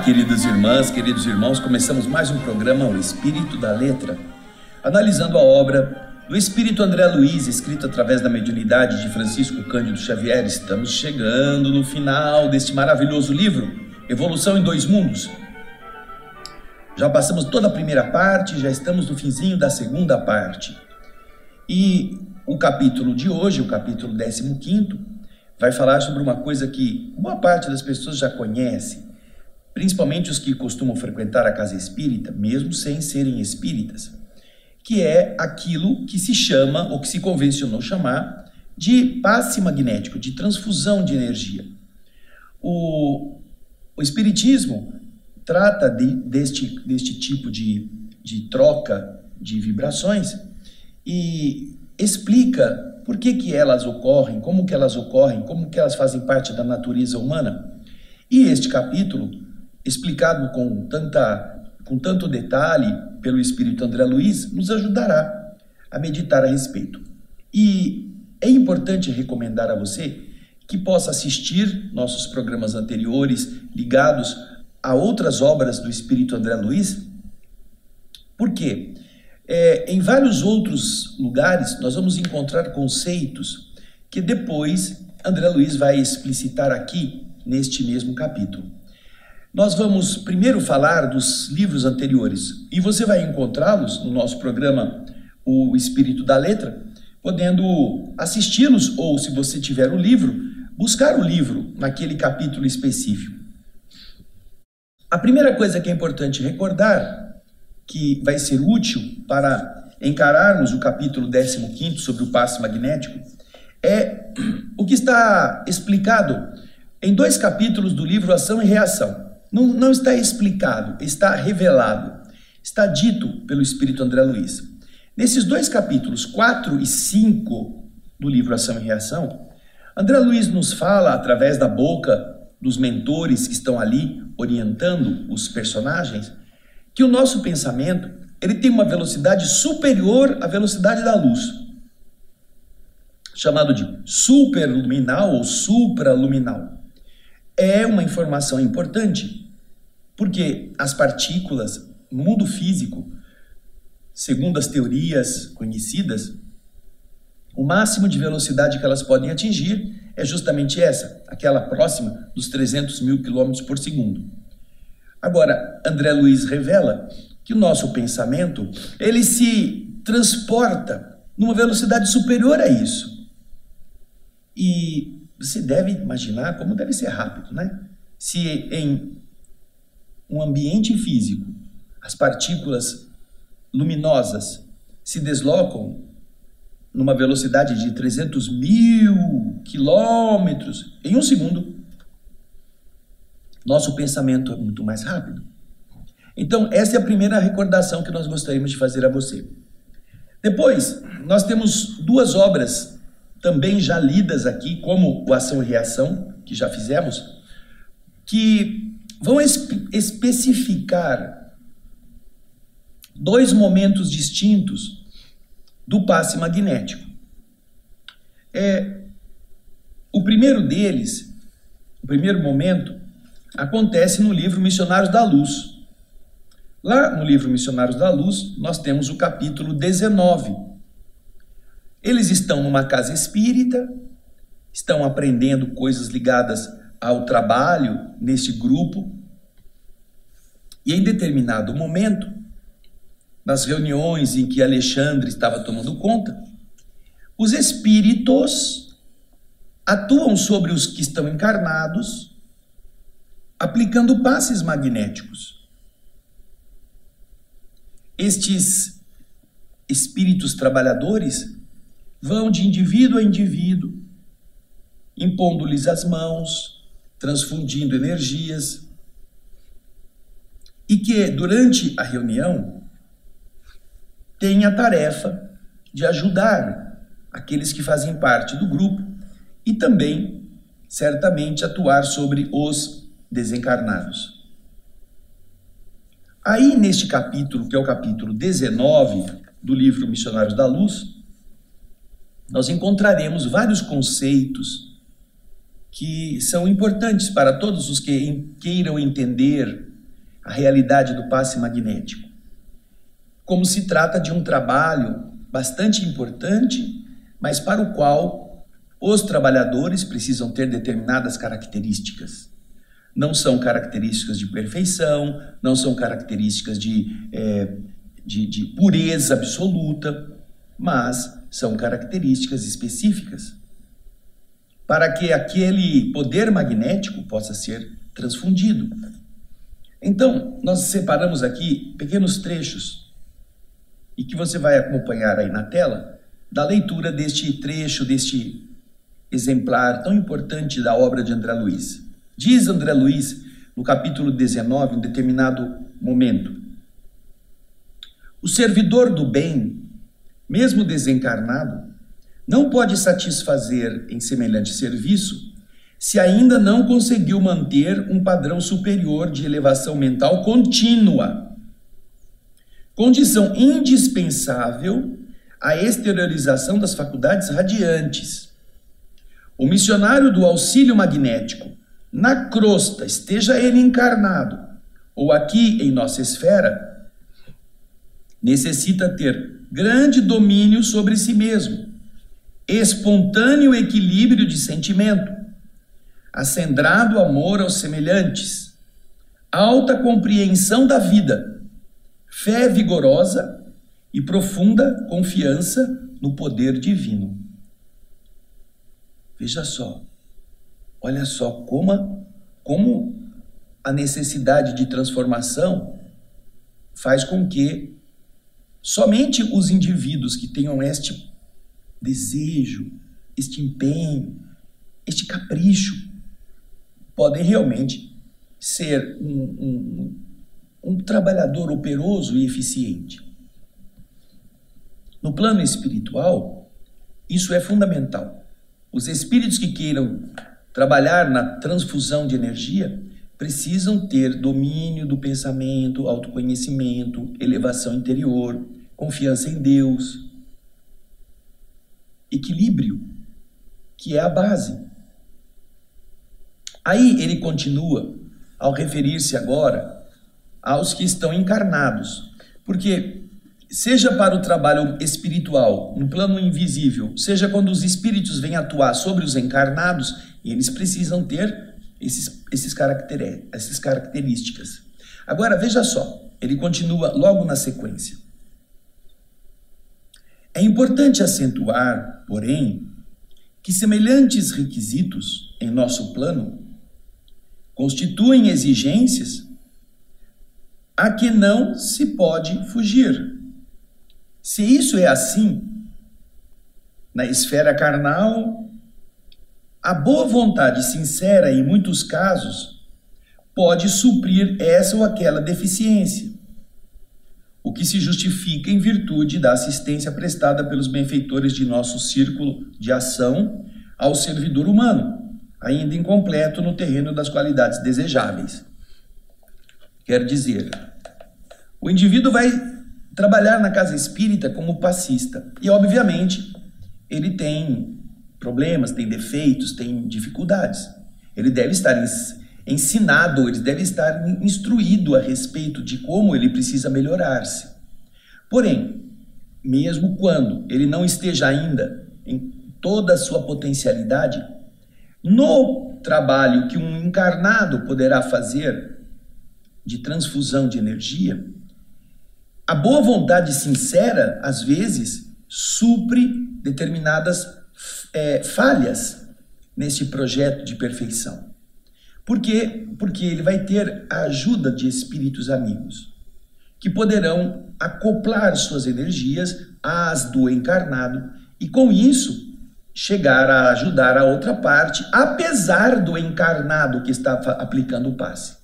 queridas irmãs, queridos irmãos, começamos mais um programa, O Espírito da Letra, analisando a obra do Espírito André Luiz, escrito através da mediunidade de Francisco Cândido Xavier. Estamos chegando no final deste maravilhoso livro, Evolução em Dois Mundos. Já passamos toda a primeira parte, já estamos no finzinho da segunda parte. E o capítulo de hoje, o capítulo 15º, vai falar sobre uma coisa que boa parte das pessoas já conhece, principalmente os que costumam frequentar a casa espírita, mesmo sem serem espíritas, que é aquilo que se chama, ou que se convencionou chamar, de passe magnético, de transfusão de energia. O espiritismo trata deste tipo de troca de vibrações e explica por que elas ocorrem, como que elas fazem parte da natureza humana. E este capítulo, explicado com tanto detalhe pelo Espírito André Luiz, nos ajudará a meditar a respeito. E é importante recomendar a você que possa assistir nossos programas anteriores ligados a outras obras do Espírito André Luiz. Por quê? Em vários outros lugares nós vamos encontrar conceitos que depois André Luiz vai explicitar aqui neste mesmo capítulo. Nós vamos primeiro falar dos livros anteriores e você vai encontrá-los no nosso programa O Espírito da Letra, podendo assisti-los ou, se você tiver o livro, buscar o livro naquele capítulo específico. A primeira coisa que é importante recordar, que vai ser útil para encararmos o capítulo 15º sobre o passe magnético, é o que está explicado em 2 capítulos do livro Ação e Reação. Não está explicado, está revelado, está dito pelo Espírito André Luiz. Nesses 2 capítulos, 4 e 5 do livro Ação e Reação, André Luiz nos fala, através da boca dos mentores que estão ali orientando os personagens, que o nosso pensamento ele tem uma velocidade superior à velocidade da luz, chamado de superluminal ou supraluminal. É uma informação importante, porque as partículas no mundo físico, segundo as teorias conhecidas, o máximo de velocidade que elas podem atingir é justamente essa, aquela próxima dos 300 mil quilômetros por segundo. Agora, André Luiz revela que o nosso pensamento, ele se transporta numa velocidade superior a isso. E você deve imaginar como deve ser rápido, né? Se em um ambiente físico as partículas luminosas se deslocam numa velocidade de 300 mil quilômetros em um segundo, nosso pensamento é muito mais rápido. Então, essa é a primeira recordação que nós gostaríamos de fazer a você. Depois, nós temos 2 obras também já lidas aqui, como o Ação e Reação, que já fizemos, que vão especificar 2 momentos distintos do passe magnético. O primeiro deles, o primeiro momento, acontece no livro Missionários da Luz. Lá no livro Missionários da Luz, nós temos o capítulo 19. Eles estão numa casa espírita, estão aprendendo coisas ligadas ao trabalho neste grupo, e em determinado momento, nas reuniões em que Alexandre estava tomando conta, os espíritos atuam sobre os que estão encarnados, aplicando passes magnéticos. Estes espíritos trabalhadores vão de indivíduo a indivíduo, impondo-lhes as mãos, transfundindo energias, e que durante a reunião tem a tarefa de ajudar aqueles que fazem parte do grupo e também, certamente, atuar sobre os desencarnados. Aí, neste capítulo, que é o capítulo 19 do livro Missionários da Luz, nós encontraremos vários conceitos que são importantes para todos os que queiram entender a realidade do passe magnético. Como se trata de um trabalho bastante importante, mas para o qual os trabalhadores precisam ter determinadas características. Não são características de perfeição, não são características de pureza absoluta, mas são características específicas para que aquele poder magnético possa ser transfundido. Então, nós separamos aqui pequenos trechos e que você vai acompanhar aí na tela da leitura deste trecho, deste exemplar tão importante da obra de André Luiz. Diz André Luiz, no capítulo 19, em determinado momento: o servidor do bem, mesmo desencarnado, não pode satisfazer em semelhante serviço se ainda não conseguiu manter um padrão superior de elevação mental contínua, condição indispensável à exteriorização das faculdades radiantes. O missionário do auxílio magnético, na crosta, esteja ele encarnado ou aqui em nossa esfera, necessita ter grande domínio sobre si mesmo, espontâneo equilíbrio de sentimento, acendrado amor aos semelhantes, alta compreensão da vida, fé vigorosa e profunda confiança no poder divino. Veja só, olha só como a necessidade de transformação faz com que somente os indivíduos que tenham este desejo, este empenho, este capricho, podem realmente ser um trabalhador operoso e eficiente. No plano espiritual, isso é fundamental. Os espíritos que queiram trabalhar na transfusão de energia precisam ter domínio do pensamento, autoconhecimento, elevação interior, confiança em Deus, equilíbrio, que é a base. Aí ele continua ao referir-se agora aos que estão encarnados, porque seja para o trabalho espiritual, no plano invisível, seja quando os espíritos vêm atuar sobre os encarnados, eles precisam ter essas características. Agora, veja só, ele continua logo na sequência. É importante acentuar, porém, que semelhantes requisitos em nosso plano constituem exigências a que não se pode fugir. Se isso é assim, na esfera carnal, a boa vontade sincera, em muitos casos, pode suprir essa ou aquela deficiência, o que se justifica em virtude da assistência prestada pelos benfeitores de nosso círculo de ação ao servidor humano, ainda incompleto no terreno das qualidades desejáveis. Quer dizer, o indivíduo vai trabalhar na casa espírita como passista e, obviamente, ele tem problemas, tem defeitos, tem dificuldades. Ele deve estar ensinado, ele deve estar instruído a respeito de como ele precisa melhorar-se. Porém, mesmo quando ele não esteja ainda em toda a sua potencialidade, no trabalho que um encarnado poderá fazer de transfusão de energia, a boa vontade sincera, às vezes, supre determinadas falhas nesse projeto de perfeição. Por quê? Porque ele vai ter a ajuda de espíritos amigos, que poderão acoplar suas energias às do encarnado e, com isso, chegar a ajudar a outra parte, apesar do encarnado que está aplicando o passe.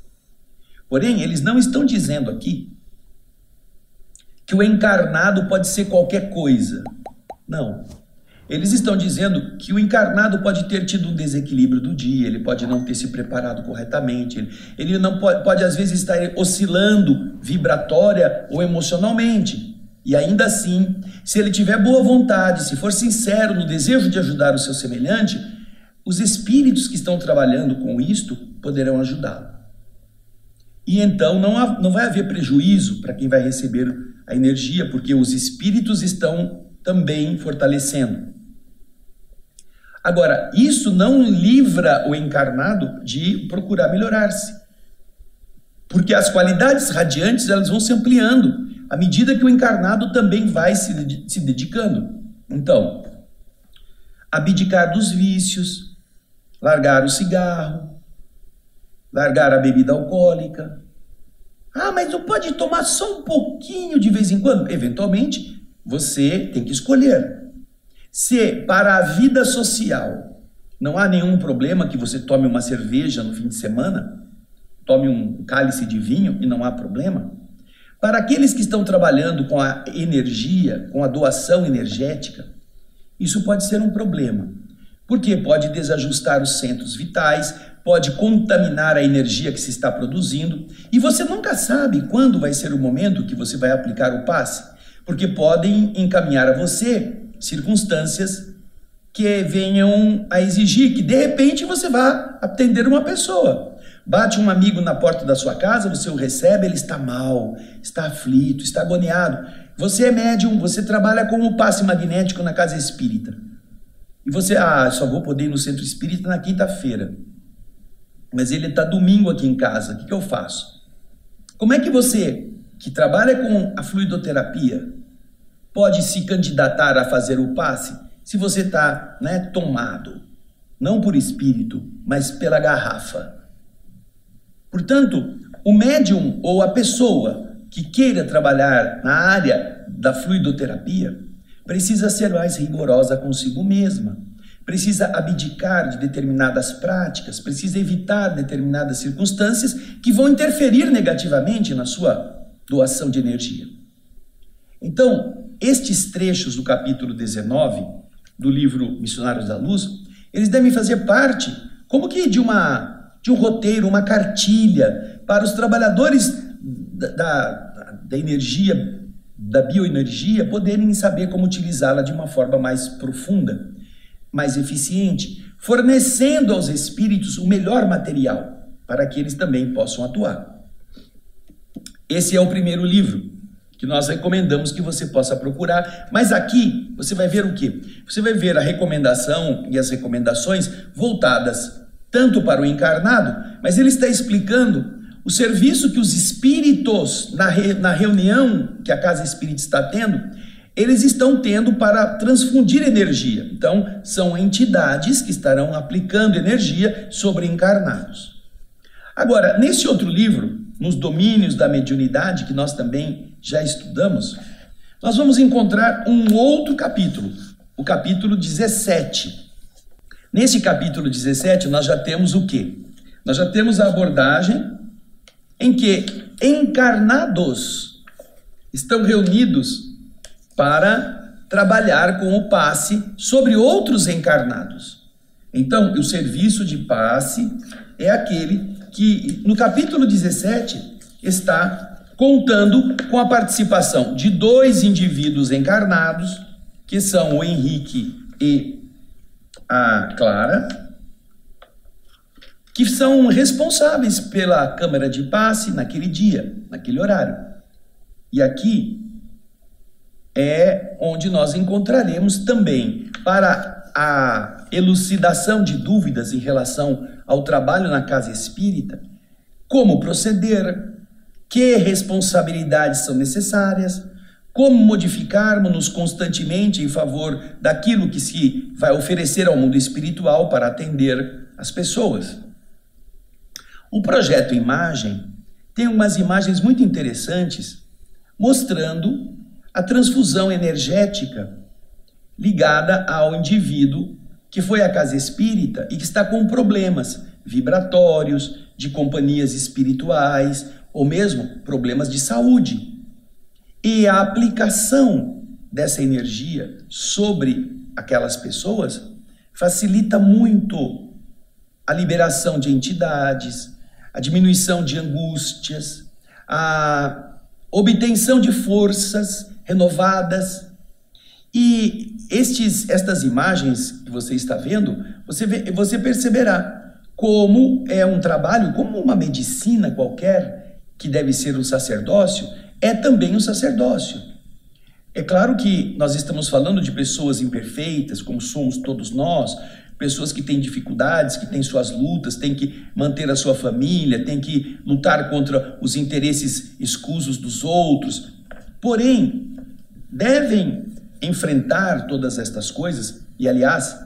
Porém, eles não estão dizendo aqui que o encarnado pode ser qualquer coisa. Não. Eles estão dizendo que o encarnado pode ter tido um desequilíbrio do dia, ele pode não ter se preparado corretamente, ele não pode às vezes estar oscilando vibratória ou emocionalmente. E ainda assim, se ele tiver boa vontade, se for sincero no desejo de ajudar o seu semelhante, os espíritos que estão trabalhando com isto poderão ajudá-lo. E então não vai haver prejuízo para quem vai receber a energia, porque os espíritos estão também fortalecendo. Agora, isso não livra o encarnado de procurar melhorar-se, porque as qualidades radiantes elas vão se ampliando à medida que o encarnado também vai se dedicando. Então, abdicar dos vícios, largar o cigarro, largar a bebida alcoólica. Ah, mas não pode tomar só um pouquinho de vez em quando? Eventualmente, você tem que escolher. Se para a vida social não há nenhum problema que você tome uma cerveja no fim de semana, tome um cálice de vinho e não há problema, para aqueles que estão trabalhando com a energia, com a doação energética, isso pode ser um problema, porque pode desajustar os centros vitais, pode contaminar a energia que se está produzindo, e você nunca sabe quando vai ser o momento que você vai aplicar o passe, porque podem encaminhar a você circunstâncias que venham a exigir que de repente você vá atender uma pessoa. Bate um amigo na porta da sua casa, você o recebe, ele está mal, está aflito, está agoniado. Você é médium, você trabalha com o passe magnético na casa espírita. E você, só vou poder ir no centro espírita na quinta-feira. Mas ele está domingo aqui em casa, o que eu faço? Como é que você, que trabalha com a fluidoterapia, pode se candidatar a fazer o passe se você está, tomado, não por espírito, mas pela garrafa? Portanto, o médium ou a pessoa que queira trabalhar na área da fluidoterapia precisa ser mais rigorosa consigo mesma, precisa abdicar de determinadas práticas, precisa evitar determinadas circunstâncias que vão interferir negativamente na sua doação de energia. Então, estes trechos do capítulo 19 do livro Missionários da Luz, eles devem fazer parte, como que de um roteiro, uma cartilha para os trabalhadores da energia, da bioenergia, poderem saber como utilizá-la de uma forma mais profunda, mais eficiente, fornecendo aos espíritos o melhor material para que eles também possam atuar. Esse é o primeiro livro que nós recomendamos que você possa procurar, mas aqui você vai ver o quê? Você vai ver a recomendação e as recomendações voltadas tanto para o encarnado, mas ele está explicando o serviço que os espíritos, na reunião que a Casa Espírita está tendo, eles estão tendo para transfundir energia. Então, são entidades que estarão aplicando energia sobre encarnados. Agora, nesse outro livro, nos domínios da mediunidade, que nós também já estudamos, nós vamos encontrar um outro capítulo, o capítulo 17. Nesse capítulo 17, nós já temos o quê? Nós já temos a abordagem em que encarnados estão reunidos para trabalhar com o passe sobre outros encarnados. Então, o serviço de passe é aquele que, no capítulo 17, está contando com a participação de 2 indivíduos encarnados, que são o Henrique e a Clara, que são responsáveis pela câmara de passe naquele dia, naquele horário. E aqui é onde nós encontraremos também, para a elucidação de dúvidas em relação ao trabalho na casa espírita, como proceder, que responsabilidades são necessárias, como modificarmos-nos constantemente em favor daquilo que se vai oferecer ao mundo espiritual para atender as pessoas. O projeto Imagem tem umas imagens muito interessantes mostrando a transfusão energética ligada ao indivíduo que foi à casa espírita e que está com problemas vibratórios, de companhias espirituais ou mesmo problemas de saúde. E a aplicação dessa energia sobre aquelas pessoas facilita muito a liberação de entidades, a diminuição de angústias, a obtenção de forças renovadas. E estas imagens que você está vendo, você perceberá como é um trabalho, como uma medicina qualquer, que deve ser o sacerdócio, é também o sacerdócio. É claro que nós estamos falando de pessoas imperfeitas, como somos todos nós, pessoas que têm dificuldades, que têm suas lutas, têm que manter a sua família, têm que lutar contra os interesses escusos dos outros. Porém, devem enfrentar todas estas coisas, e aliás,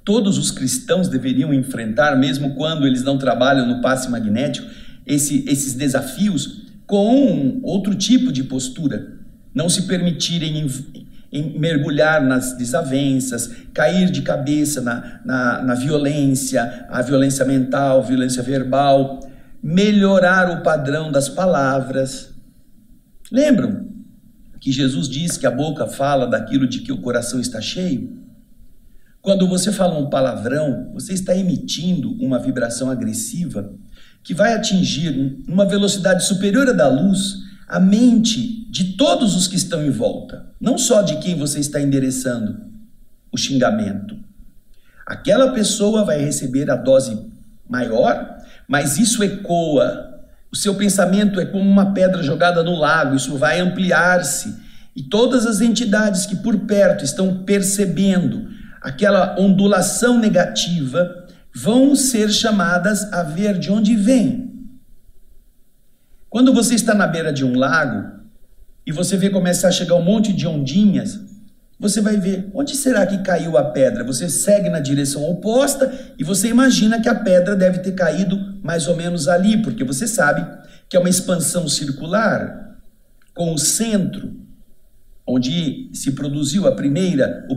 todos os cristãos deveriam enfrentar, mesmo quando eles não trabalham no passe magnético, esses desafios com outro tipo de postura. Não se permitirem em mergulhar nas desavenças, cair de cabeça na violência, a violência mental, violência verbal, melhorar o padrão das palavras. Lembram que Jesus diz que a boca fala daquilo de que o coração está cheio? Quando você fala um palavrão, você está emitindo uma vibração agressiva que vai atingir uma velocidade superior à da luz a mente de todos os que estão em volta, não só de quem você está endereçando o xingamento. Aquela pessoa vai receber a dose maior, mas isso ecoa. O seu pensamento é como uma pedra jogada no lago, isso vai ampliar-se. E todas as entidades que por perto estão percebendo aquela ondulação negativa vão ser chamadas a ver de onde vem. Quando você está na beira de um lago e você vê começar a chegar um monte de ondinhas, você vai ver, onde será que caiu a pedra? Você segue na direção oposta e você imagina que a pedra deve ter caído mais ou menos ali, porque você sabe que é uma expansão circular com o centro onde se produziu o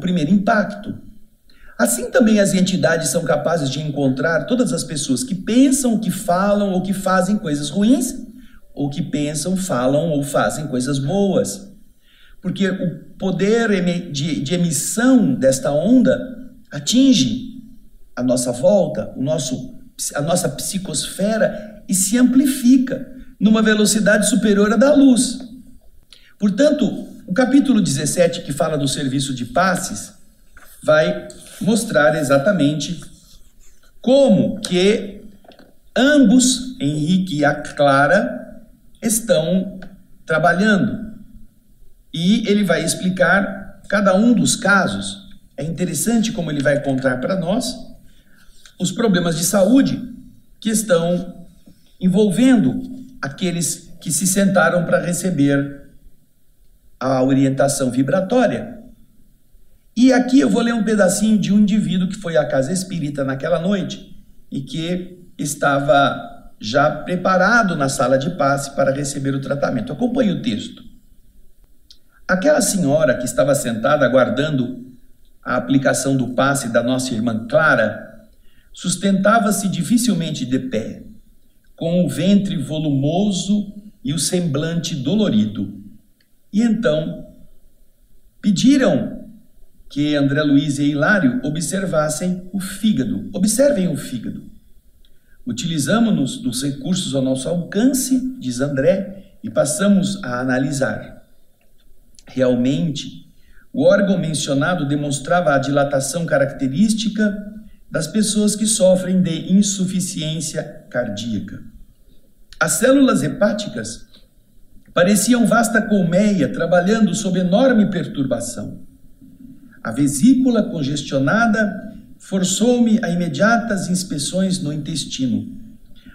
primeiro impacto. Assim também as entidades são capazes de encontrar todas as pessoas que pensam, que falam ou que fazem coisas ruins, ou que pensam, falam ou fazem coisas boas. Porque o poder de emissão desta onda atinge a nossa volta, a nossa psicosfera e se amplifica numa velocidade superior à da luz. Portanto, o capítulo 17, que fala do serviço de passes, vai mostrar exatamente como que ambos, Henrique e a Clara, estão trabalhando. E ele vai explicar cada um dos casos. É interessante como ele vai contar para nós os problemas de saúde que estão envolvendo aqueles que se sentaram para receber a orientação vibratória. E aqui eu vou ler um pedacinho de um indivíduo que foi à casa espírita naquela noite e que estava já preparado na sala de passe para receber o tratamento. Acompanhe o texto. Aquela senhora que estava sentada aguardando a aplicação do passe da nossa irmã Clara sustentava-se dificilmente de pé, com o ventre volumoso e o semblante dolorido. E então pediram que André Luiz e Hilário observassem o fígado. Observem o fígado. Utilizamos-nos dos recursos ao nosso alcance, diz André, e passamos a analisar. Realmente, o órgão mencionado demonstrava a dilatação característica das pessoas que sofrem de insuficiência cardíaca. As células hepáticas pareciam vasta colmeia trabalhando sob enorme perturbação. A vesícula congestionada forçou-me a imediatas inspeções no intestino.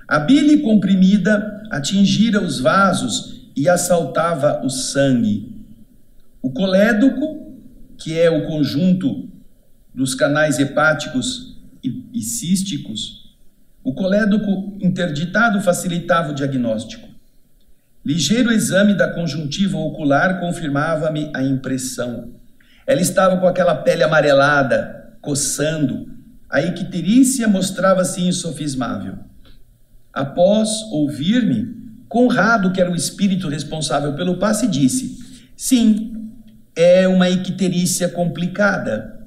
A bile comprimida atingira os vasos e assaltava o sangue. O colédoco, que é o conjunto dos canais hepáticos e císticos, o colédoco interditado facilitava o diagnóstico. Ligeiro exame da conjuntiva ocular confirmava-me a impressão. Ela estava com aquela pele amarelada, coçando. A icterícia mostrava-se insofismável. Após ouvir-me, Conrado, que era o espírito responsável pelo passe, disse: sim, é uma icterícia complicada.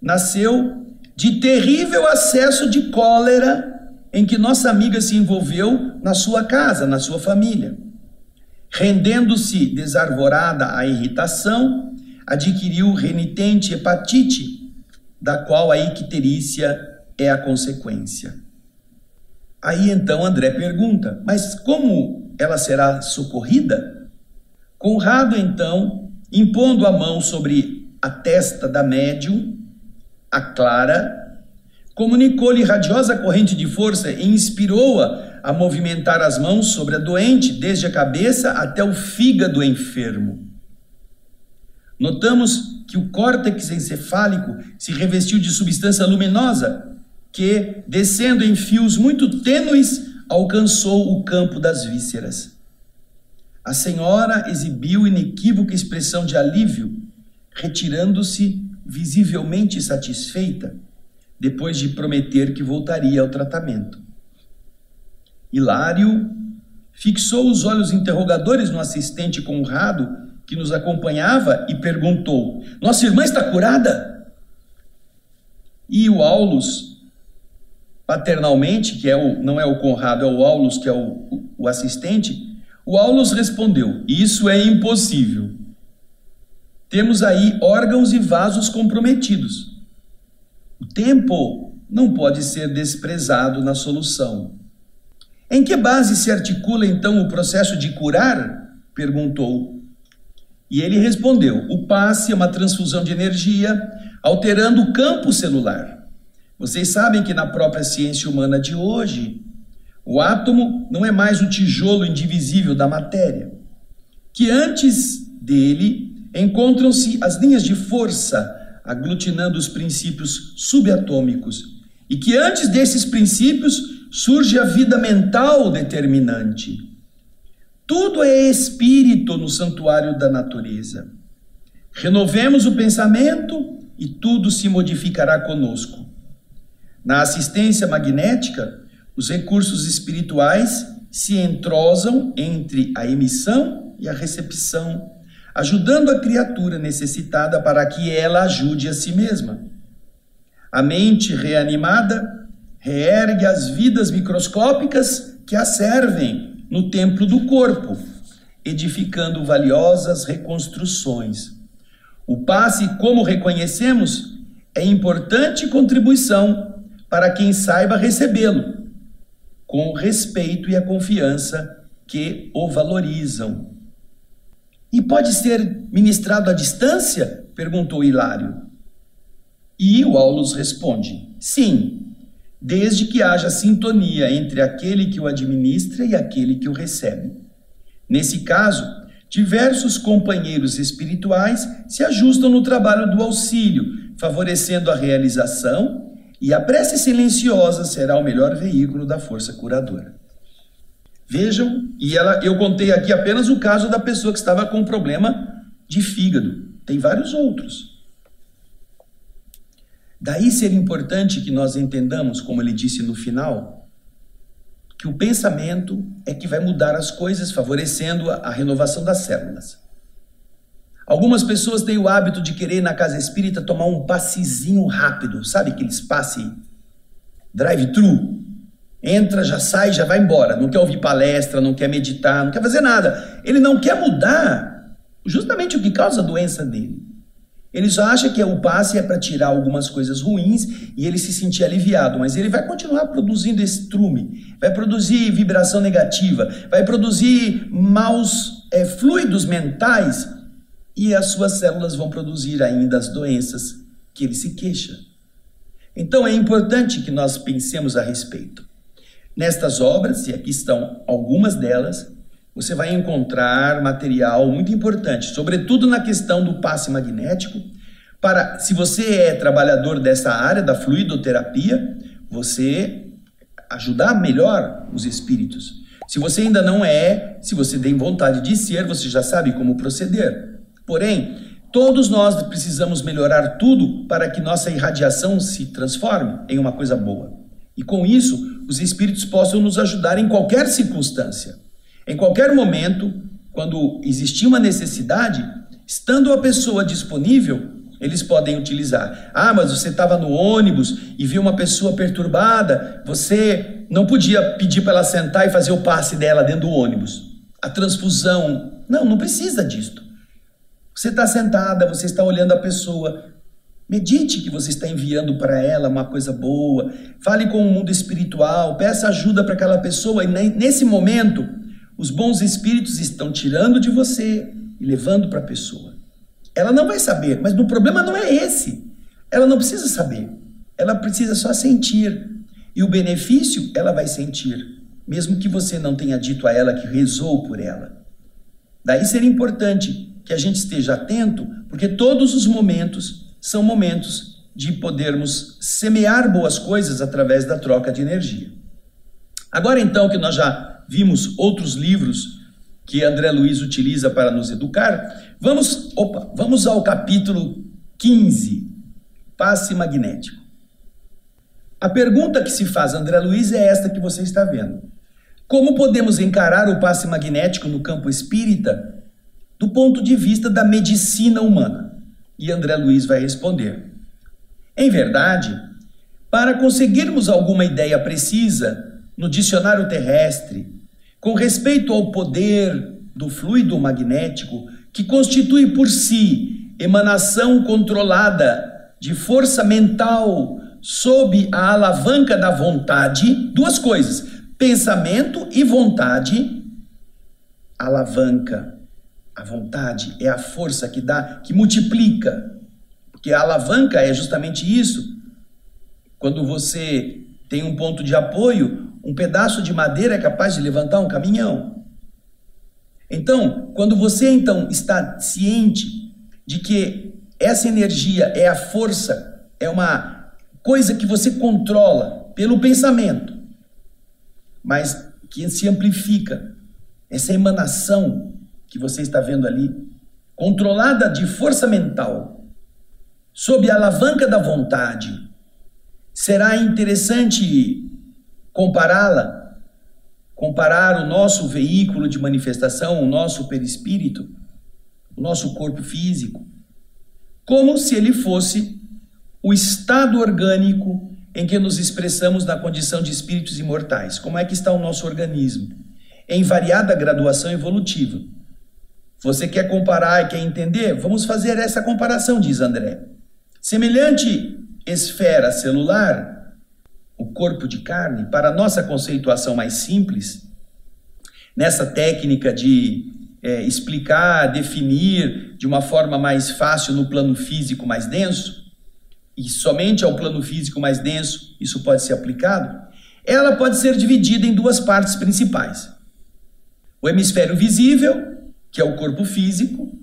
Nasceu de terrível acesso de cólera em que nossa amiga se envolveu na sua casa, na sua família. Rendendo-se desarvorada à irritação, adquiriu renitente hepatite, da qual a icterícia é a consequência. Aí então André pergunta: mas como ela será socorrida? Conrado, então, impondo a mão sobre a testa da médium, a Clara, comunicou-lhe radiosa corrente de força e inspirou-a a movimentar as mãos sobre a doente, desde a cabeça até o fígado enfermo. Notamos que o córtex encefálico se revestiu de substância luminosa, que, descendo em fios muito tênues, alcançou o campo das vísceras. A senhora exibiu inequívoca expressão de alívio, retirando-se visivelmente satisfeita, depois de prometer que voltaria ao tratamento. Hilário fixou os olhos interrogadores no assistente Conrado, que nos acompanhava, e perguntou: nossa irmã está curada? E o Aulus, paternalmente, que não é o Conrado, é o Aulus, que é o assistente, o Aulus respondeu: isso é impossível. Temos aí órgãos e vasos comprometidos. O tempo não pode ser desprezado na solução. Em que base se articula então o processo de curar? Perguntou. E ele respondeu: o passe é uma transfusão de energia, alterando o campo celular. Vocês sabem que na própria ciência humana de hoje, o átomo não é mais o tijolo indivisível da matéria, que antes dele encontram-se as linhas de força, aglutinando os princípios subatômicos, e que antes desses princípios surge a vida mental determinante. Tudo é espírito no santuário da natureza. Renovemos o pensamento e tudo se modificará conosco. Na assistência magnética, os recursos espirituais se entrosam entre a emissão e a recepção, ajudando a criatura necessitada para que ela ajude a si mesma. A mente reanimada reergue as vidas microscópicas que a servem no templo do corpo, edificando valiosas reconstruções. O passe, como reconhecemos, é importante contribuição para quem saiba recebê-lo, com o respeito e a confiança que o valorizam. E pode ser ministrado à distância? Perguntou Hilário. E o Aulus responde: sim, desde que haja sintonia entre aquele que o administra e aquele que o recebe. Nesse caso, diversos companheiros espirituais se ajustam no trabalho do auxílio, favorecendo a realização, e a prece silenciosa será o melhor veículo da força curadora. Vejam, eu contei aqui apenas o caso da pessoa que estava com problema de fígado. Tem vários outros. Daí ser importante que nós entendamos, como ele disse no final, que o pensamento é que vai mudar as coisas, favorecendo a renovação das células. Algumas pessoas têm o hábito de querer, na casa espírita, tomar um passezinho rápido, sabe aqueles passe drive-thru? Entra, já sai, já vai embora, não quer ouvir palestra, não quer meditar, não quer fazer nada. Ele não quer mudar justamente o que causa a doença dele. Ele só acha que o passe é para tirar algumas coisas ruins e ele se sentir aliviado, mas ele vai continuar produzindo estrume, vai produzir vibração negativa, vai produzir maus fluidos mentais, e as suas células vão produzir ainda as doenças que ele se queixa. Então é importante que nós pensemos a respeito. Nestas obras, e aqui estão algumas delas, você vai encontrar material muito importante, sobretudo na questão do passe magnético, para, se você é trabalhador dessa área da fluidoterapia, você ajudar melhor os espíritos. Se você ainda não é, se você tem vontade de ser, você já sabe como proceder. Porém, todos nós precisamos melhorar tudo para que nossa irradiação se transforme em uma coisa boa. E com isso, os espíritos possam nos ajudar em qualquer circunstância. Em qualquer momento, quando existir uma necessidade, estando a pessoa disponível, eles podem utilizar. Ah, mas você estava no ônibus e viu uma pessoa perturbada, você não podia pedir para ela sentar e fazer o passe dela dentro do ônibus. A transfusão, não precisa disso. Você está sentada, você está olhando a pessoa, medite que você está enviando para ela uma coisa boa, fale com o mundo espiritual, peça ajuda para aquela pessoa, e nesse momento, os bons espíritos estão tirando de você e levando para a pessoa. Ela não vai saber, mas o problema não é esse. Ela não precisa saber, ela precisa só sentir. E o benefício ela vai sentir, mesmo que você não tenha dito a ela que rezou por ela. Daí seria importante que a gente esteja atento, porque todos os momentos são momentos de podermos semear boas coisas através da troca de energia. Agora então que nós já vimos outros livros que André Luiz utiliza para nos educar, vamos ao capítulo 15, Passe Magnético. A pergunta que se faz a André Luiz é esta que você está vendo. Como podemos encarar o passe magnético no campo espírita do ponto de vista da medicina humana? E André Luiz vai responder. Em verdade, para conseguirmos alguma ideia precisa no dicionário terrestre com respeito ao poder do fluido magnético que constitui por si emanação controlada de força mental sob a alavanca da vontade, duas coisas, pensamento e vontade. Alavanca, a vontade é a força que dá, que multiplica, porque a alavanca é justamente isso. Quando você tem um ponto de apoio, um pedaço de madeira é capaz de levantar um caminhão. Então, quando você está ciente de que essa energia é a força, é uma coisa que você controla pelo pensamento, mas que se amplifica, essa emanação que você está vendo ali, controlada de força mental, sob a alavanca da vontade, será interessante comparar o nosso veículo de manifestação, o nosso perispírito, o nosso corpo físico, como se ele fosse o estado orgânico em que nos expressamos na condição de espíritos imortais. Como é que está o nosso organismo? Em variada graduação evolutiva. Você quer comparar e quer entender? Vamos fazer essa comparação, diz André. Semelhante esfera celular, o corpo de carne, para a nossa conceituação mais simples, nessa técnica de explicar, definir de uma forma mais fácil no plano físico mais denso, e somente ao plano físico mais denso isso pode ser aplicado, ela pode ser dividida em duas partes principais. O hemisfério visível, que é o corpo físico,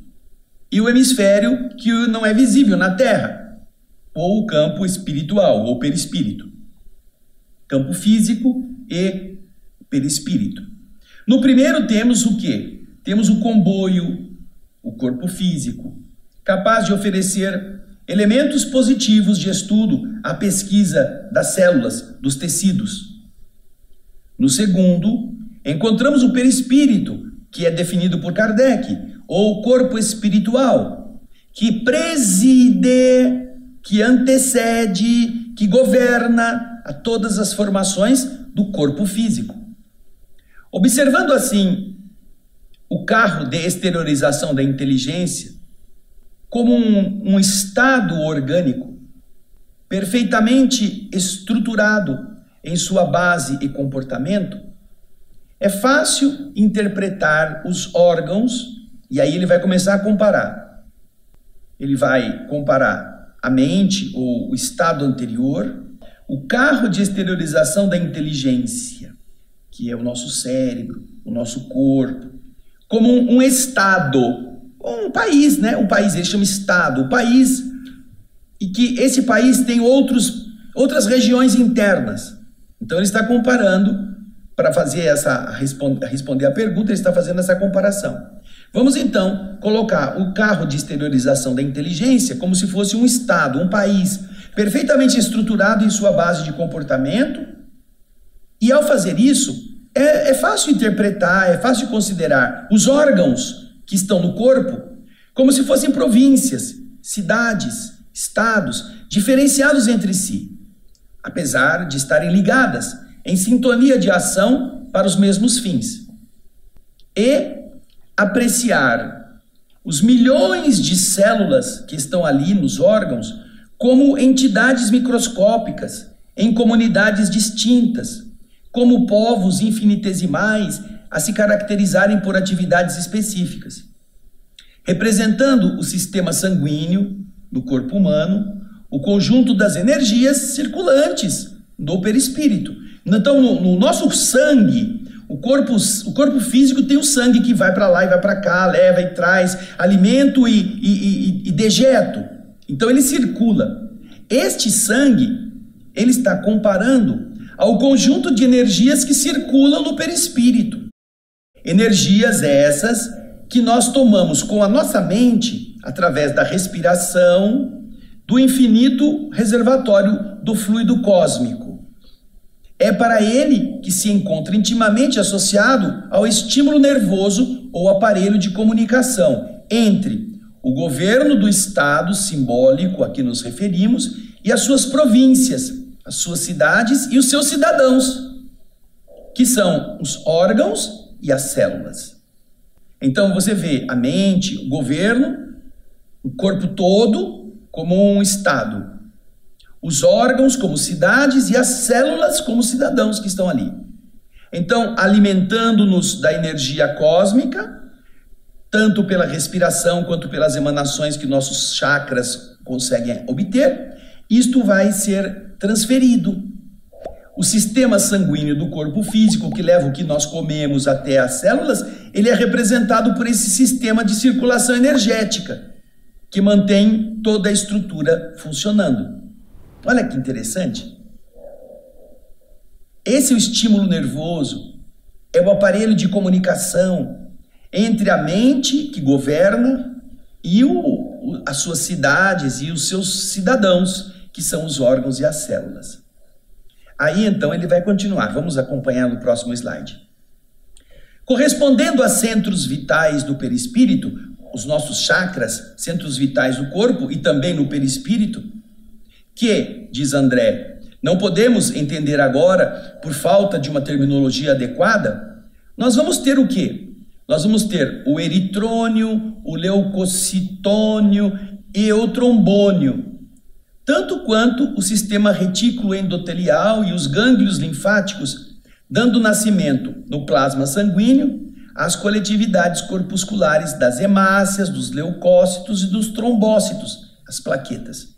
e o hemisfério que não é visível na Terra, ou o campo espiritual, ou perispírito. Campo físico e perispírito. No primeiro temos o quê? Temos o comboio, o corpo físico, capaz de oferecer elementos positivos de estudo à pesquisa das células, dos tecidos. No segundo, encontramos o perispírito, que é definido por Kardec, ou corpo espiritual, que preside, que antecede, que governa a todas as formações do corpo físico. Observando assim o carro de exteriorização da inteligência como um estado orgânico perfeitamente estruturado em sua base e comportamento, é fácil interpretar os órgãos, e aí ele vai começar a comparar. Ele vai comparar a mente, ou o estado anterior, o carro de exteriorização da inteligência, que é o nosso cérebro, o nosso corpo, como um estado, um país, né? Um país, ele chama estado, o país, e que esse país tem outras regiões internas. Então ele está comparando, para fazer responder a pergunta, ele está fazendo essa comparação. Vamos então colocar o carro de exteriorização da inteligência como se fosse um estado, um país, perfeitamente estruturado em sua base de comportamento, e ao fazer isso, é fácil interpretar, é fácil considerar os órgãos que estão no corpo como se fossem províncias, cidades, estados, diferenciados entre si, apesar de estarem ligadas, em sintonia de ação para os mesmos fins. E apreciar os milhões de células que estão ali nos órgãos como entidades microscópicas, em comunidades distintas, como povos infinitesimais, a se caracterizarem por atividades específicas, representando o sistema sanguíneo do corpo humano, o conjunto das energias circulantes do perispírito. Então, no nosso sangue, o corpo físico tem o sangue que vai para lá e vai para cá, leva e traz alimento e dejeto. Então, ele circula. Este sangue, ele está comparando ao conjunto de energias que circulam no perispírito. Energias essas que nós tomamos com a nossa mente, através da respiração, do infinito reservatório do fluido cósmico. É para ele que se encontra intimamente associado ao estímulo nervoso ou aparelho de comunicação entre o governo do estado simbólico a que nos referimos e as suas províncias, as suas cidades e os seus cidadãos, que são os órgãos e as células. Então você vê a mente, o governo, o corpo todo como um estado, os órgãos como cidades e as células como cidadãos que estão ali. Então, alimentando-nos da energia cósmica, tanto pela respiração quanto pelas emanações que nossos chakras conseguem obter, isto vai ser transferido. O sistema sanguíneo do corpo físico, que leva o que nós comemos até as células, ele é representado por esse sistema de circulação energética, que mantém toda a estrutura funcionando. Olha que interessante. Esse é o estímulo nervoso, é o aparelho de comunicação entre a mente que governa e as suas cidades e os seus cidadãos, que são os órgãos e as células. Aí então ele vai continuar, vamos acompanhar no próximo slide. Correspondendo a centros vitais do perispírito, os nossos chakras, centros vitais do corpo e também no perispírito, que, diz André, não podemos entender agora por falta de uma terminologia adequada, nós vamos ter o quê? Nós vamos ter o eritrônio, o leucocitônio e o trombônio, tanto quanto o sistema retículo endotelial e os gânglios linfáticos, dando nascimento no plasma sanguíneo às coletividades corpusculares das hemácias, dos leucócitos e dos trombócitos, as plaquetas.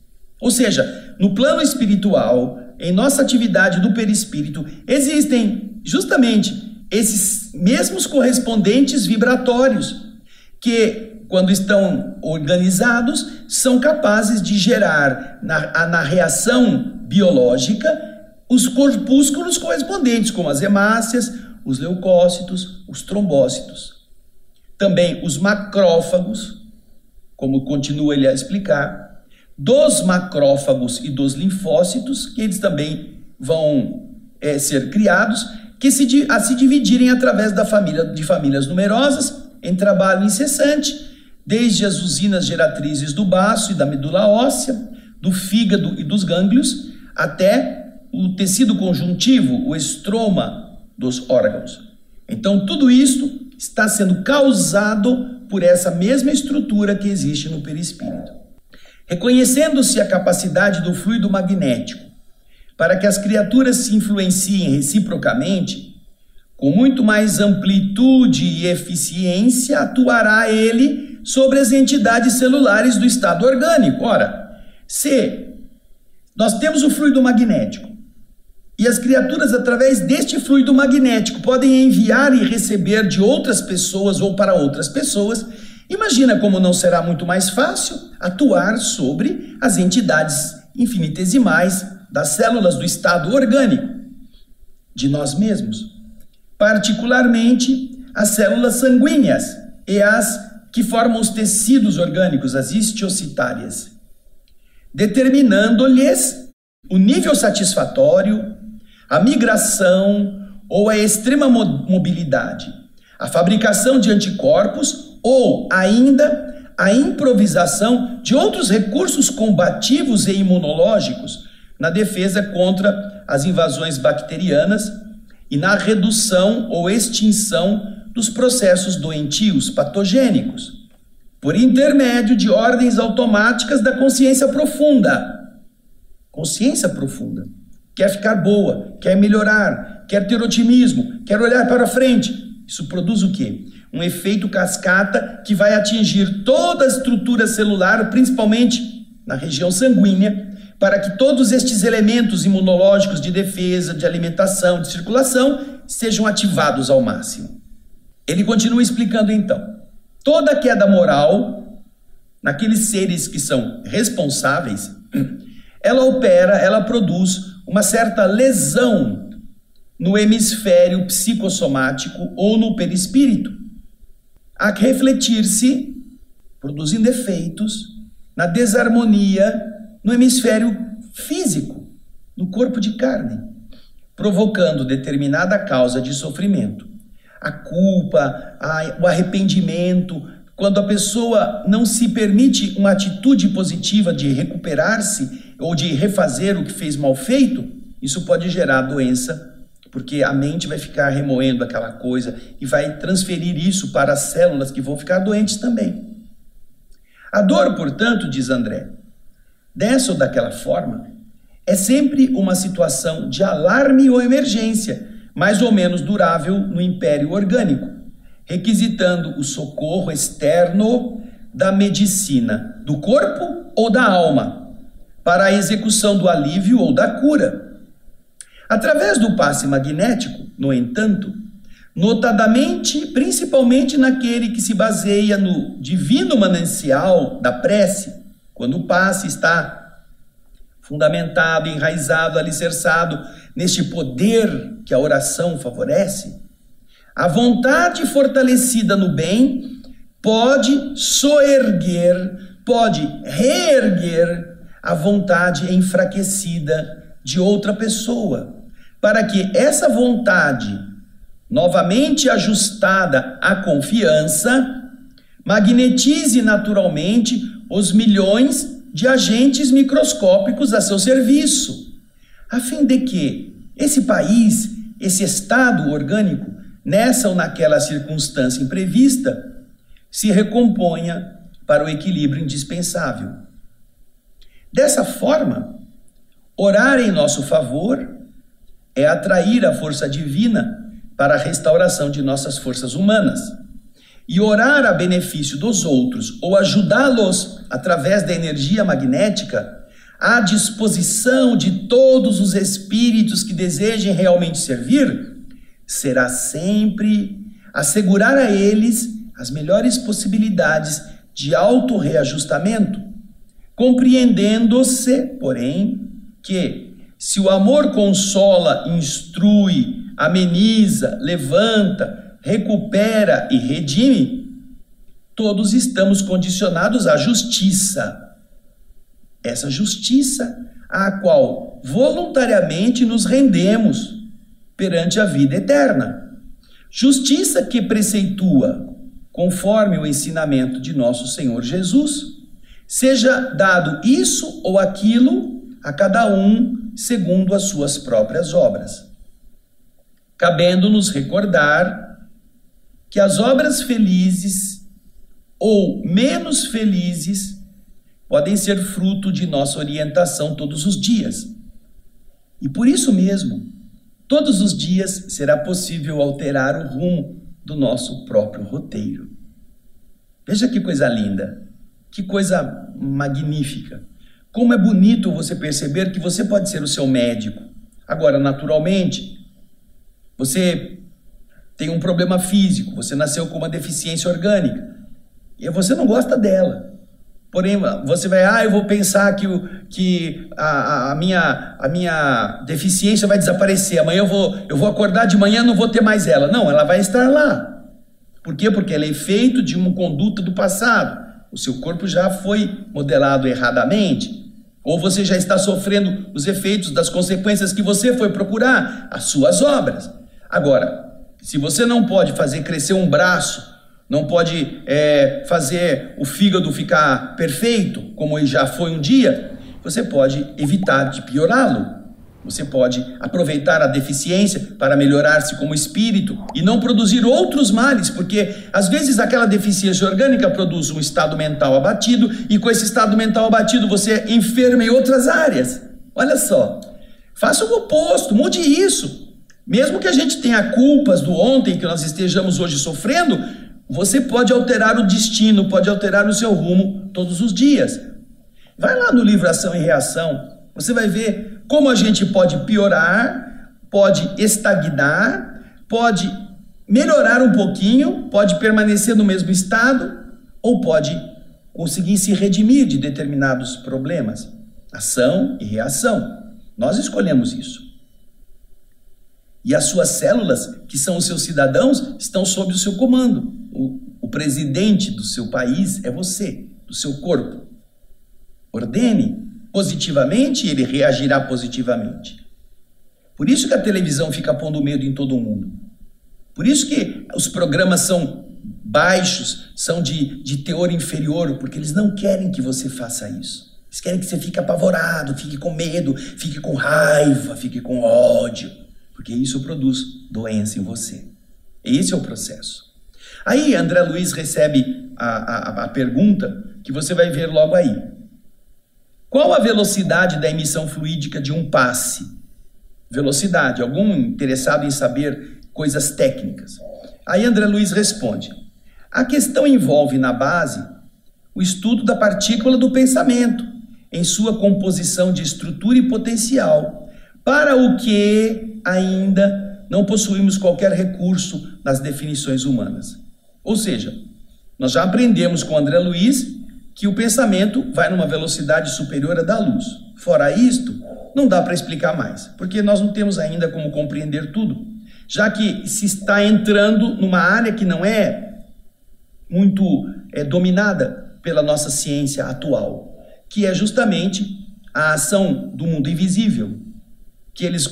Ou seja, no plano espiritual, em nossa atividade do perispírito, existem justamente esses mesmos correspondentes vibratórios que, quando estão organizados, são capazes de gerar na reação biológica os corpúsculos correspondentes, como as hemácias, os leucócitos, os trombócitos. Também os macrófagos, como continua ele a explicar, dos macrófagos e dos linfócitos, que eles também vão ser criados, a se dividirem através de famílias numerosas, em trabalho incessante, desde as usinas geratrizes do baço e da medula óssea, do fígado e dos gânglios, até o tecido conjuntivo, o estroma dos órgãos. Então, tudo isto está sendo causado por essa mesma estrutura que existe no perispírito. Reconhecendo-se a capacidade do fluido magnético para que as criaturas se influenciem reciprocamente, com muito mais amplitude e eficiência atuará ele sobre as entidades celulares do estado orgânico. Ora, se nós temos o fluido magnético e as criaturas, através deste fluido magnético, podem enviar e receber de outras pessoas ou para outras pessoas, imagina como não será muito mais fácil atuar sobre as entidades infinitesimais das células do estado orgânico, de nós mesmos, particularmente as células sanguíneas e as que formam os tecidos orgânicos, as histiocitárias, determinando-lhes o nível satisfatório, a migração ou a extrema mobilidade, a fabricação de anticorpos ou ainda a improvisação de outros recursos combativos e imunológicos na defesa contra as invasões bacterianas e na redução ou extinção dos processos doentios patogênicos, por intermédio de ordens automáticas da consciência profunda. Consciência profunda. Quer ficar boa, quer melhorar, quer ter otimismo, quer olhar para frente. Isso produz o quê? Um efeito cascata que vai atingir toda a estrutura celular, principalmente na região sanguínea, para que todos estes elementos imunológicos de defesa, de alimentação, de circulação, sejam ativados ao máximo. Ele continua explicando então, toda queda moral, naqueles seres que são responsáveis, ela produz uma certa lesão no hemisfério psicossomático ou no perispírito, a refletir-se, produzindo efeitos, na desarmonia no hemisfério físico, no corpo de carne, provocando determinada causa de sofrimento. A culpa, o arrependimento, quando a pessoa não se permite uma atitude positiva de recuperar-se ou de refazer o que fez mal feito, isso pode gerar doença, porque a mente vai ficar remoendo aquela coisa e vai transferir isso para as células que vão ficar doentes também. A dor, portanto, diz André, dessa ou daquela forma, é sempre uma situação de alarme ou emergência, mais ou menos durável no império orgânico, requisitando o socorro externo da medicina do corpo ou da alma, para a execução do alívio ou da cura. Através do passe magnético, no entanto, notadamente, principalmente naquele que se baseia no divino manancial da prece, quando o passe está fundamentado, enraizado, alicerçado neste poder que a oração favorece, a vontade fortalecida no bem pode soerguer, pode reerguer a vontade enfraquecida de outra pessoa, para que essa vontade, novamente ajustada à confiança, magnetize naturalmente os milhões de agentes microscópicos a seu serviço, a fim de que esse país, esse estado orgânico, nessa ou naquela circunstância imprevista, se recomponha para o equilíbrio indispensável. Dessa forma, orar em nosso favor é atrair a força divina para a restauração de nossas forças humanas. E orar a benefício dos outros ou ajudá-los através da energia magnética à disposição de todos os espíritos que desejem realmente servir, será sempre assegurar a eles as melhores possibilidades de autorreajustamento, compreendendo-se, porém, que se o amor consola, instrui, ameniza, levanta, recupera e redime, todos estamos condicionados à justiça. Essa justiça à qual voluntariamente nos rendemos perante a vida eterna. Justiça que preceitua, conforme o ensinamento de nosso Senhor Jesus, seja dado isso ou aquilo a cada um segundo as suas próprias obras. Cabendo-nos recordar que as obras felizes ou menos felizes podem ser fruto de nossa orientação todos os dias. E por isso mesmo, todos os dias será possível alterar o rumo do nosso próprio roteiro. Veja que coisa linda, que coisa magnífica. Como é bonito você perceber que você pode ser o seu médico. Agora, naturalmente, você tem um problema físico, você nasceu com uma deficiência orgânica e você não gosta dela. Porém, você vai, eu vou pensar que a minha deficiência vai desaparecer. Amanhã eu vou acordar de manhã e não vou ter mais ela. Não, ela vai estar lá. Por quê? Porque ela é efeito de uma conduta do passado. O seu corpo já foi modelado erradamente. Ou você já está sofrendo os efeitos das consequências que você foi procurar, as suas obras. Agora, se você não pode fazer crescer um braço, não pode fazer o fígado ficar perfeito, como ele já foi um dia, você pode evitar de piorá-lo. Você pode aproveitar a deficiência para melhorar-se como espírito e não produzir outros males, porque às vezes aquela deficiência orgânica produz um estado mental abatido e com esse estado mental abatido você enferma em outras áreas. Olha só, faça o oposto, mude isso. Mesmo que a gente tenha culpas do ontem, que nós estejamos hoje sofrendo, você pode alterar o destino, pode alterar o seu rumo todos os dias. Vai lá no livro Ação e Reação, você vai ver como a gente pode piorar, pode estagnar, pode melhorar um pouquinho, pode permanecer no mesmo estado, ou pode conseguir se redimir de determinados problemas. Ação e reação. Nós escolhemos isso. E as suas células, que são os seus cidadãos, estão sob o seu comando. O presidente do seu país é você, do seu corpo. Ordene positivamente e ele reagirá positivamente. Por isso que a televisão fica pondo medo em todo mundo. Por isso que os programas são baixos, são de teor inferior, porque eles não querem que você faça isso. Eles querem que você fique apavorado, fique com medo, fique com raiva, fique com ódio, porque isso produz doença em você. Esse é o processo. Aí André Luiz recebe a pergunta que você vai ver logo aí. Qual a velocidade da emissão fluídica de um passe? Velocidade. Algum interessado em saber coisas técnicas? Aí André Luiz responde. A questão envolve na base o estudo da partícula do pensamento, em sua composição de estrutura e potencial, para o que ainda não possuímos qualquer recurso nas definições humanas. Ou seja, nós já aprendemos com André Luiz que o pensamento vai numa velocidade superior à da luz. Fora isto, não dá para explicar mais, porque nós não temos ainda como compreender tudo, já que se está entrando numa área que não é muito dominada pela nossa ciência atual, que é justamente a ação do mundo invisível, que eles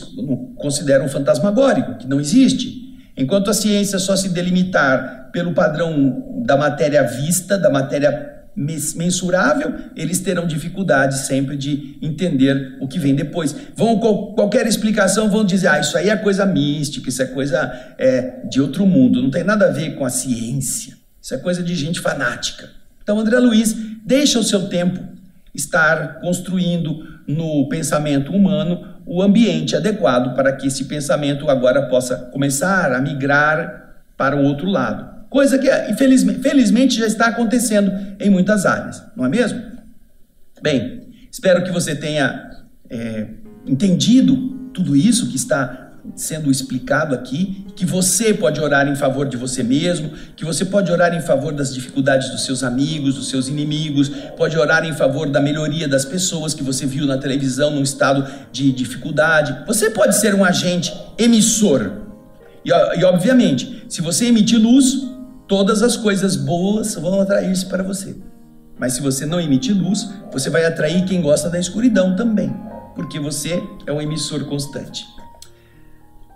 consideram fantasmagórico, que não existe. Enquanto a ciência só se delimitar pelo padrão da matéria vista, da matéria mensurável, eles terão dificuldade sempre de entender o que vem depois. Qualquer explicação vão dizer, isso aí é coisa mística, isso é coisa de outro mundo, não tem nada a ver com a ciência, isso é coisa de gente fanática. Então André Luiz deixa o seu tempo estar construindo no pensamento humano o ambiente adequado para que esse pensamento agora possa começar a migrar para o outro lado. Coisa que, felizmente, já está acontecendo em muitas áreas, não é mesmo? Bem, espero que você tenha entendido tudo isso que está sendo explicado aqui, que você pode orar em favor de você mesmo, que você pode orar em favor das dificuldades dos seus amigos, dos seus inimigos, pode orar em favor da melhoria das pessoas que você viu na televisão num estado de dificuldade. Você pode ser um agente emissor. E obviamente, se você emitir luz, todas as coisas boas vão atrair-se para você. Mas se você não emitir luz, você vai atrair quem gosta da escuridão também, porque você é um emissor constante.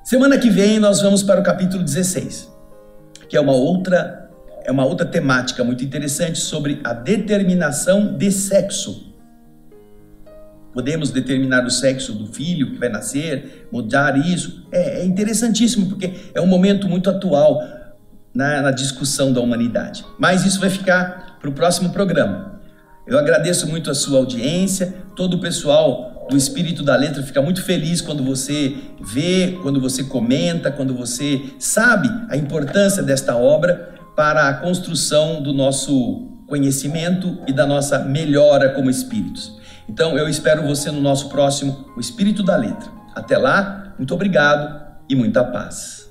Semana que vem nós vamos para o capítulo 16, que é uma outra temática muito interessante sobre a determinação de sexo. Podemos determinar o sexo do filho que vai nascer, mudar isso. É interessantíssimo, porque é um momento muito atual na discussão da humanidade. Mas isso vai ficar para o próximo programa. Eu agradeço muito a sua audiência, todo o pessoal do Espírito da Letra fica muito feliz quando você vê, quando você comenta, quando você sabe a importância desta obra para a construção do nosso conhecimento e da nossa melhora como espíritos. Então eu espero você no nosso próximo O Espírito da Letra. Até lá, muito obrigado e muita paz.